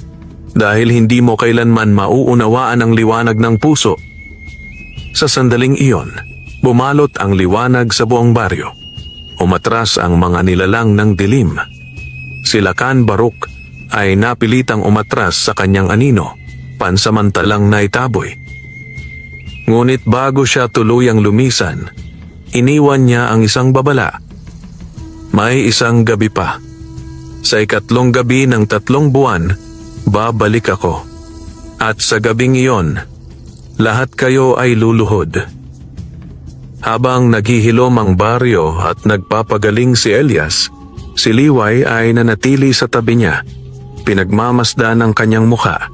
Dahil hindi mo kailanman mauunawaan ang liwanag ng puso. Sa sandaling iyon, bumalot ang liwanag sa buong baryo. Umatras ang mga nilalang ng dilim. Si Lakan Baruk ay napilitang umatras sa kanyang anino, pansamantalang naitaboy. Ngunit bago siya tuluyang lumisan, iniwan niya ang isang babala. May isang gabi pa. Sa 3 gabi ng 3 buwan, babalik ako. At sa gabing iyon, lahat kayo ay luluhod. Habang naghihilom ang baryo at nagpapagaling si Elias, si Liway ay nanatili sa tabi niya. Pinagmamasdan ang kanyang mukha.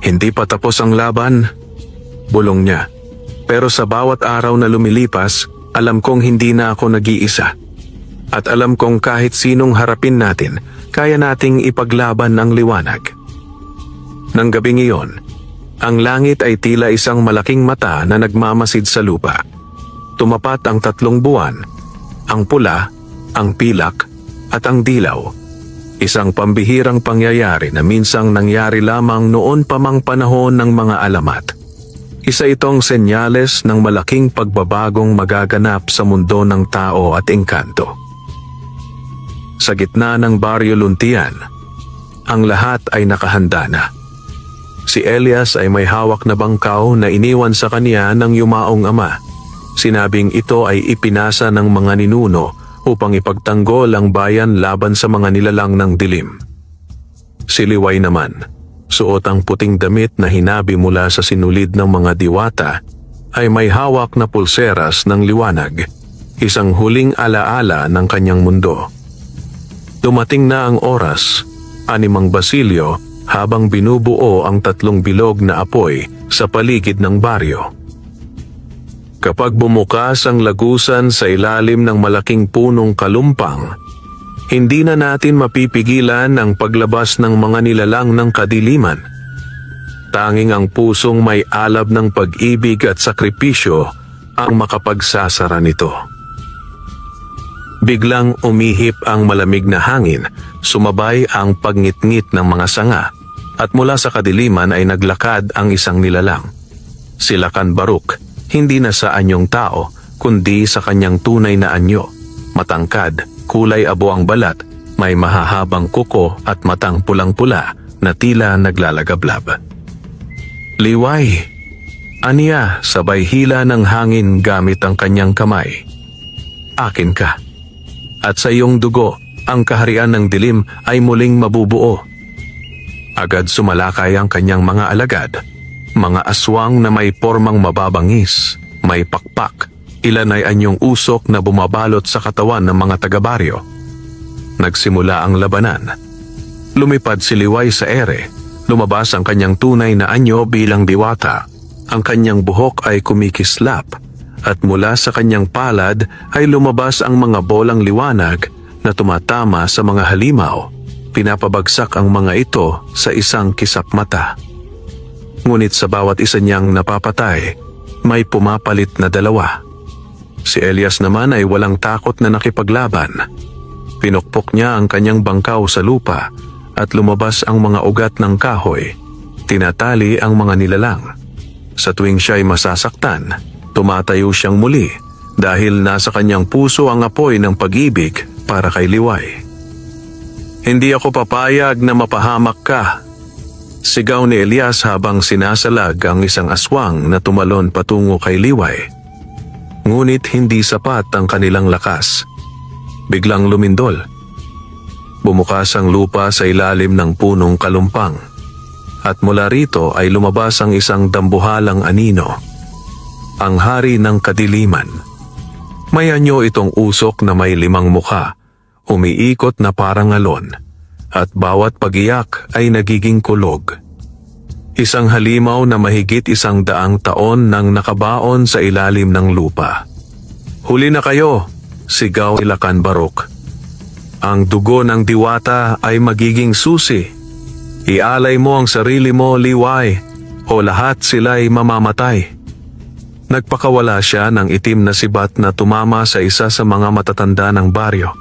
Hindi pa tapos ang laban, bulong niya. Pero sa bawat araw na lumilipas, alam kong hindi na ako nag-iisa. At alam kong kahit sinong harapin natin, kaya nating ipaglaban ang liwanag. Nang gabing iyon, ang langit ay tila isang malaking mata na nagmamasid sa lupa. Tumapat ang 3 buwan, ang pula, ang pilak, at ang dilaw. Isang pambihirang pangyayari na minsang nangyari lamang noon pa mang panahon ng mga alamat. Isa itong senyales ng malaking pagbabagong magaganap sa mundo ng tao at engkanto. Sa gitna ng Baryo Luntian, ang lahat ay nakahanda na. Si Elias ay may hawak na bangkaw na iniwan sa kanya ng yumaong ama. Sinabing ito ay ipinasa ng mga ninuno upang ipagtanggol ang bayan laban sa mga nilalang ng dilim. Si Liway naman, suot ang puting damit na hinabi mula sa sinulid ng mga diwata, ay may hawak na pulseras ng liwanag, isang huling alaala ng kanyang mundo. Dumating na ang oras, Animang Basilio, habang binubuo ang 3 bilog na apoy sa paligid ng baryo. Kapag bumukas ang lagusan sa ilalim ng malaking punong kalumpang, hindi na natin mapipigilan ang paglabas ng mga nilalang ng kadiliman. Tanging ang pusong may alab ng pag-ibig at sakripisyo ang makapagsasara nito. Biglang umihip ang malamig na hangin, sumabay ang pagngit-ngit ng mga sanga, at mula sa kadiliman ay naglakad ang isang nilalang. Si Lacan Baruk, hindi na sa anyong tao, kundi sa kanyang tunay na anyo. Matangkad, kulay abo ang balat, may mahahabang kuko at matang pulang-pula na tila naglalagablab. Liway, aniya sabay hila ng hangin gamit ang kanyang kamay. Akin ka. At sa iyong dugo, ang kaharian ng dilim ay muling mabubuo. Agad sumalakay ang kanyang mga alagad, mga aswang na may pormang mababangis, may pakpak, ilan ay anyong usok na bumabalot sa katawan ng mga taga-baryo. Nagsimula ang labanan. Lumipad si Liway sa ere, lumabas ang kanyang tunay na anyo bilang diwata. Ang kanyang buhok ay kumikislap, at mula sa kanyang palad ay lumabas ang mga bolang liwanag na tumatama sa mga halimaw. Pinapabagsak ang mga ito sa isang kisap mata. Ngunit sa bawat isa niyang napapatay, may pumapalit na 2. Si Elias naman ay walang takot na nakipaglaban. Pinukpok niya ang kanyang bangkaw sa lupa at lumabas ang mga ugat ng kahoy. Tinatali ang mga nilalang. Sa tuwing siya'y masasaktan, tumatayo siyang muli dahil nasa kanyang puso ang apoy ng pag-ibig para kay Liway. Hindi ako papayag na mapahamak ka, sigaw ni Elias habang sinasalag ang isang aswang na tumalon patungo kay Liway. Ngunit hindi sapat ang kanilang lakas. Biglang lumindol. Bumukas ang lupa sa ilalim ng punong kalumpang, at mula rito ay lumabas ang isang dambuhalang anino, ang hari ng kadiliman. May anyo itong usok na may 5 mukha, umiikot na parang alon, at bawat pagiyak ay nagiging kulog. Isang halimaw na mahigit 100 taon nang nakabaon sa ilalim ng lupa. Huli na kayo, sigaw ni Lacan Baruk. Ang dugo ng diwata ay magiging susi. Ialay mo ang sarili mo, Liway, o lahat sila'y mamamatay. Nagpakawala siya ng itim na sibat na tumama sa isa sa mga matatanda ng baryo.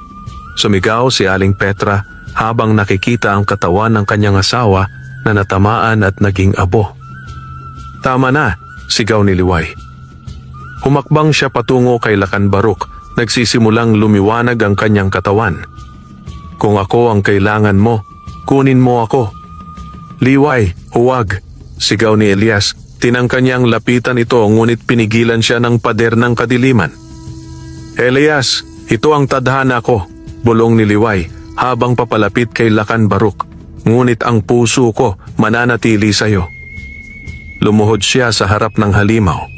Sumigaw si Aling Petra habang nakikita ang katawan ng kanyang asawa na natamaan at naging abo. Tama na, sigaw ni Liway. Humakbang siya patungo kay Lacan Baruk, nagsisimulang lumiwanag ang kanyang katawan. Kung ako ang kailangan mo, kunin mo ako. Liway, huwag, sigaw ni Elias. Tinangka niyang lapitan ito ngunit pinigilan siya ng pader ng kadiliman. Elias, ito ang tadhana ko, bulong ni Liway habang papalapit kay Lacan Baruk. Ngunit ang puso ko mananatili sa iyo. Lumuhod siya sa harap ng halimaw.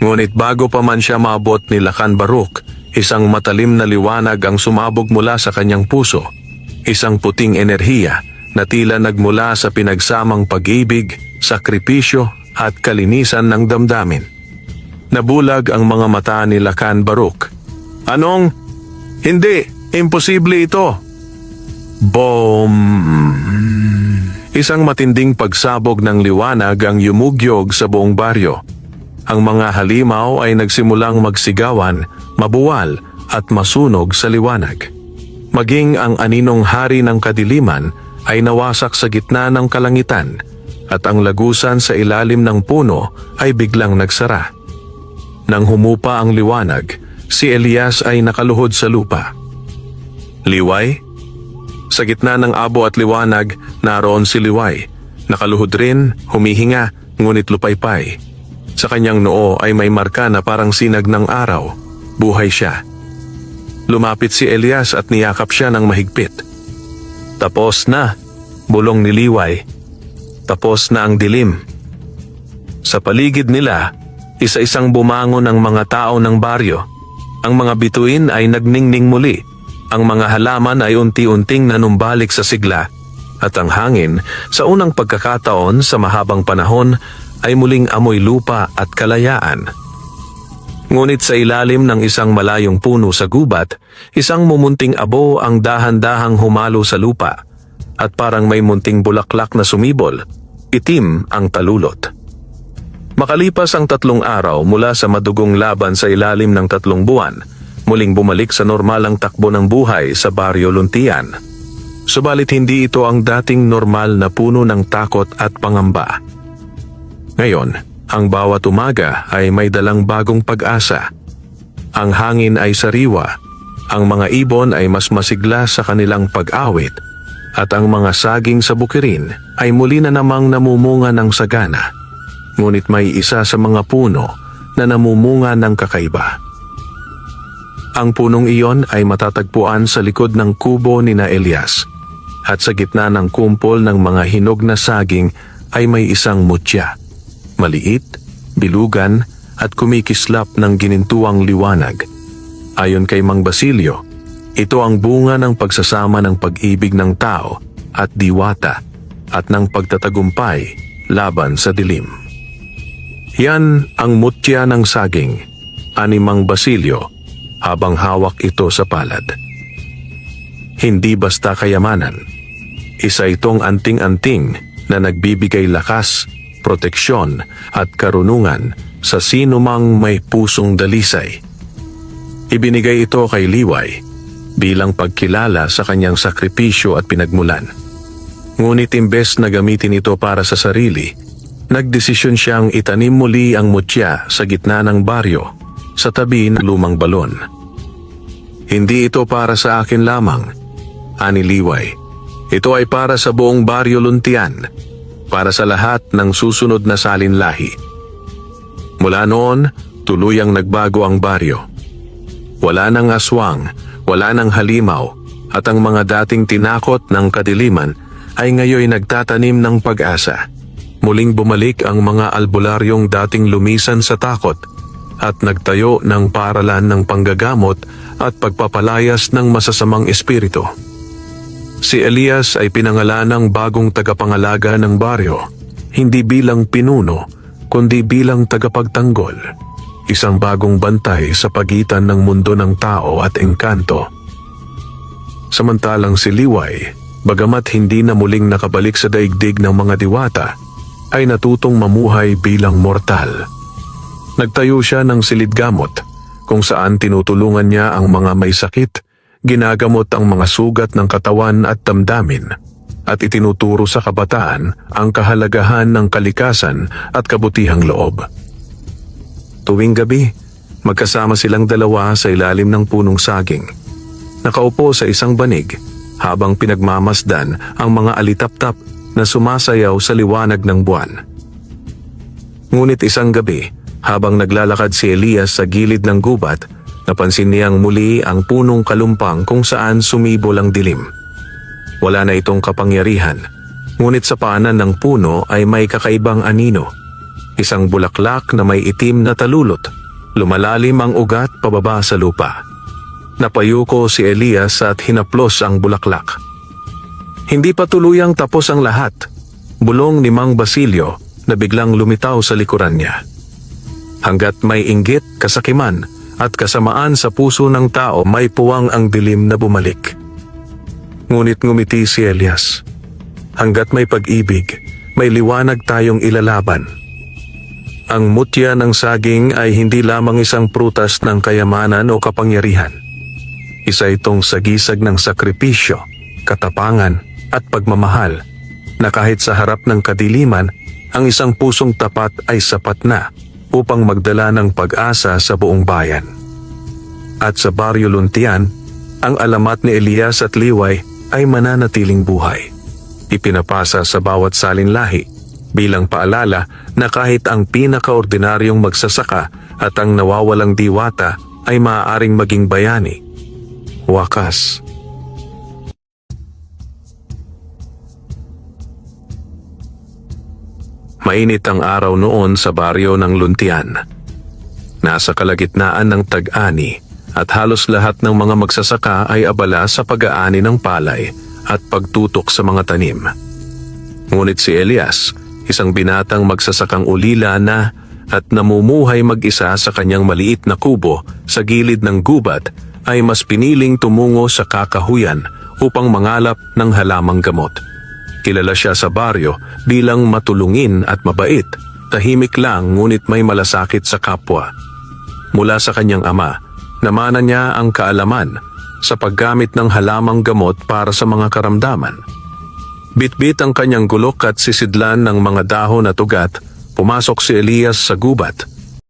Ngunit bago pa man siya maabot ni Lacan Baruk, isang matalim na liwanag ang sumabog mula sa kanyang puso. Isang puting enerhiya na tila nagmula sa pinagsamang pag-ibig, sakripisyo at kalinisan ng damdamin. Nabulag ang mga mata ni Lakan Baruk. Anong? Hindi, imposible ito. Boom! Isang matinding pagsabog ng liwanag ang yumugyog sa buong baryo. Ang mga halimaw ay nagsimulang magsigawan, mabuwal at masunog sa liwanag. Maging ang aninong hari ng kadiliman ay nawasak sa gitna ng kalangitan at ang lagusan sa ilalim ng puno ay biglang nagsara. Nang humupa ang liwanag, si Elias ay nakaluhod sa lupa. Liway? Sa gitna ng abo at liwanag, naroon si Liway. Nakaluhod rin, humihinga, ngunit lupaypay. Sa kanyang noo ay may marka na parang sinag ng araw. Buhay siya. Lumapit si Elias at niyakap siya ng mahigpit. Tapos na, bulong ni Liway. Tapos na ang dilim. Sa paligid nila, isa-isang bumangon ang mga tao ng baryo. Ang mga bituin ay nagningning muli. Ang mga halaman ay unti-unting nanumbalik sa sigla. At ang hangin, sa unang pagkakataon sa mahabang panahon, ay muling amoy lupa at kalayaan. Ngunit sa ilalim ng isang malayong puno sa gubat, isang mumunting abo ang dahan-dahang humalo sa lupa at parang may munting bulaklak na sumibol, itim ang talulot. Makalipas ang 3 araw mula sa madugong laban sa ilalim ng 3 buwan, muling bumalik sa normalang takbo ng buhay sa Baryo Luntian. Subalit hindi ito ang dating normal na puno ng takot at pangamba. Ngayon, ang bawat umaga ay may dalang bagong pag-asa. Ang hangin ay sariwa, ang mga ibon ay mas masigla sa kanilang pag-awit, at ang mga saging sa bukirin ay muli na namang namumunga ng sagana. Ngunit may isa sa mga puno na namumunga ng kakaiba. Ang punong iyon ay matatagpuan sa likod ng kubo ni na Elias, at sa gitna ng kumpol ng mga hinog na saging ay may isang mutya. Maliit, bilugan at kumikislap ng ginintuang liwanag. Ayon kay Mang Basilio, ito ang bunga ng pagsasama ng pag-ibig ng tao at diwata at ng pagtatagumpay laban sa dilim. Yan ang mutya ng saging, ani Mang Basilio, habang hawak ito sa palad. Hindi basta kayamanan. Isa itong anting-anting na nagbibigay lakas, proteksyon at karunungan sa sino mang may pusong dalisay. Ibinigay ito kay Liway bilang pagkilala sa kanyang sakripisyo at pinagmulan. Ngunit imbes na gamitin ito para sa sarili, nagdesisyon siyang itanim muli ang mutya sa gitna ng baryo sa tabi ng lumang balon. Hindi ito para sa akin lamang, ani Liway. Ito ay para sa buong Baryo Luntian, para sa lahat ng susunod na salinlahi. Mula noon, tuluyang nagbago ang baryo. Wala nang aswang, wala nang halimaw, at ang mga dating tinakot ng kadiliman ay ngayoy nagtatanim ng pag-asa. Muling bumalik ang mga albularyong dating lumisan sa takot at nagtayo ng paaralan ng panggagamot at pagpapalayas ng masasamang espiritu. Si Elias ay pinangalan ng bagong tagapangalaga ng baryo, hindi bilang pinuno, kundi bilang tagapagtanggol. Isang bagong bantay sa pagitan ng mundo ng tao at engkanto. Samantalang si Liway, bagamat hindi na muling nakabalik sa daigdig ng mga diwata, ay natutong mamuhay bilang mortal. Nagtayo siya ng silid-gamot, kung saan tinutulungan niya ang mga may sakit, ginagamot ang mga sugat ng katawan at damdamin, at itinuturo sa kabataan ang kahalagahan ng kalikasan at kabutihang loob. Tuwing gabi, magkasama silang dalawa sa ilalim ng punong saging. Nakaupo sa isang banig habang pinagmamasdan ang mga alitaptap na sumasayaw sa liwanag ng buwan. Ngunit isang gabi, habang naglalakad si Elias sa gilid ng gubat, napansin niyang muli ang punong kalumpang kung saan sumibol ang dilim. Wala na itong kapangyarihan, ngunit sa paanan ng puno ay may kakaibang anino. Isang bulaklak na may itim na talulot, lumalalim ang ugat pababa sa lupa. Napayuko si Elias at hinaplos ang bulaklak. Hindi pa tuluyang tapos ang lahat. Bulong ni Mang Basilio na biglang lumitaw sa likuran niya. Hanggat may inggit, kasakiman at kasamaan sa puso ng tao, may puwang ang dilim na bumalik. Ngunit ngumiti si Elias. Hanggat may pag-ibig, may liwanag tayong ilalaban. Ang mutya ng saging ay hindi lamang isang prutas ng kayamanan o kapangyarihan. Isa itong sagisag ng sakripisyo, katapangan at pagmamahal, na kahit sa harap ng kadiliman, ang isang pusong tapat ay sapat na upang magdala ng pag-asa sa buong bayan. At sa Baryo Luntian, ang alamat ni Elias at Liway ay mananatiling buhay. Ipinapasa sa bawat salinlahi bilang paalala na kahit ang pinakaordinaryong magsasaka at ang nawawalang diwata ay maaaring maging bayani. Wakas. Mainit ang araw noon sa baryo ng Luntian. Nasa kalagitnaan ng tag-ani at halos lahat ng mga magsasaka ay abala sa pag-aani ng palay at pagtutok sa mga tanim. Ngunit si Elias, isang binatang magsasakang ulila na at namumuhay mag-isa sa kanyang maliit na kubo sa gilid ng gubat, ay mas piniling tumungo sa kakahuyan upang mangalap ng halamang gamot. Kilala siya sa baryo bilang matulungin at mabait, tahimik lang ngunit may malasakit sa kapwa. Mula sa kanyang ama, namana niya ang kaalaman sa paggamit ng halamang gamot para sa mga karamdaman. Bitbit ang kanyang gulok at sisidlan ng mga dahon at ugat, pumasok si Elias sa gubat